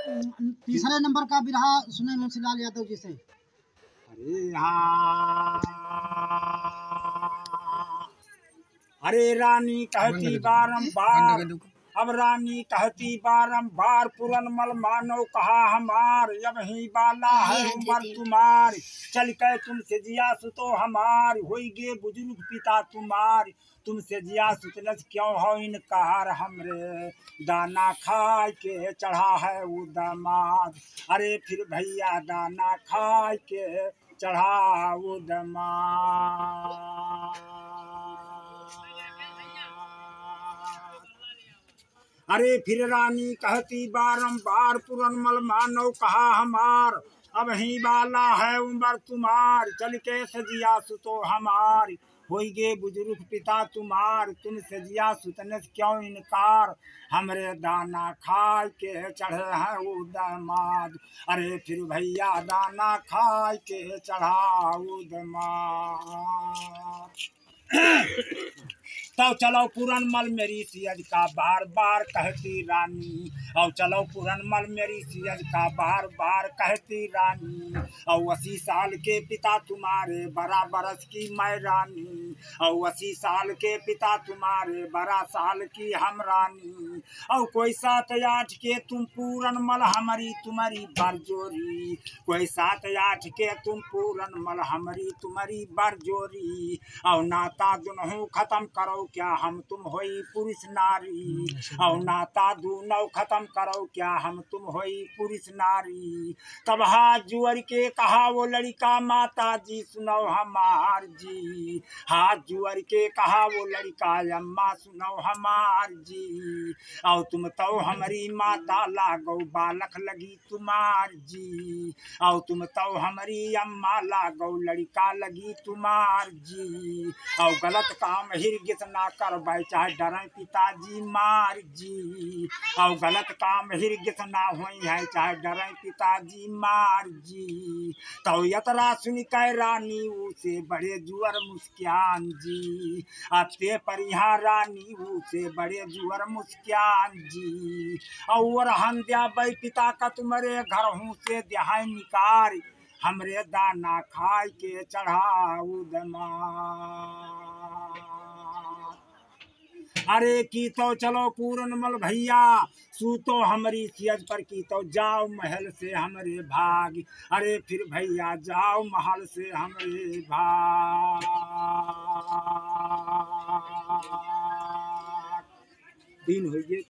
तीसरे नंबर का बिरहा सुने मुंशीलाल यादव जी से। अरे हाँ, अरे रानी कहती बारंबार, अब रानी कहती बारंबार, पुरनमल मानो कहा हमार, अब ही बाला है उम्र तुम्हार, चल के तुमसे जिया सुतो हमार, होई गे बुजुर्ग पिता तुम्हार, तुमसे जिया सुतलस क्यों हो इनकार, हमरे दाना खा के चढ़ा है वो दामाद, अरे फिर भैया दाना खा के चढ़ा वो दामाद। अरे फिर रानी कहती बारंबार, पुरनमल मानो कहा हमार, अब ही बाला है उम्र तुम्हार, चल के सजिया सुतो हमार, होई गे बुजुर्ग पिता तुम्हार, तुम सजिया सुतने क्यों इनकार, हमरे दाना खा के चढ़े हैं वो दामाद, अरे फिर भैया दाना खा के चढ़ा वो दामाद। तो चलो पुरनमल मेरी सियज का बार बार कहती रानी, और चलो पुरनमल मेरी सियज का बार बार कहती रानी, और 80 साल के पिता तुम्हारे बड़ा बरस की मैं रानी, और 80 साल के पिता तुम्हारे बड़ा साल की हम रानी, और कोई 7-8 के तुम पुरनमल हमारी तुम्हारी बरजोरी, कोई 7-8 के तुम पुरनमल हमारी तुम्हारी बरजोरी, और नाता दुनों खत्म करो क्या हम तुम होई पुरुष नारी, और नाता दोनों खत्म करो क्या हम तुम होई पुरुष नारी, तब हाथ जुअर के कहा वो लड़का माता जी सुनो हमार जी, हाथ जुअर के कहा वो लड़का अम्मा सुनो हमार जी, और तुम तो हमारी माता लागो बालक लगी तुम्हार जी, और तुम तो हमारी अम्मा लागो लड़का लगी तुम्हार जी, और गलत काम हिरगिस ना कर चाहे डरे पिताजी मार जी, और गलत काम हिरगिस ना हुई है चाहे डरे पिताजी मार जी, तो यतरा सुन के रानी उसे बड़े जुअर मुस्कान जी, अते पर यहाँ रानी उसे बड़े जुअर मुस्कान जी, और हम दिया भाई पिता का तुम्हारे घर हूँ से दिहाई निकार, हमरे दाना खाए के चढ़ाऊ दमाद। अरे की तो चलो पूरनमल भैया सूतो हमारी सियज पर, की तो जाओ महल से हमरे भाग, अरे फिर भैया जाओ महल से हमरे भाग। दिन हो गए।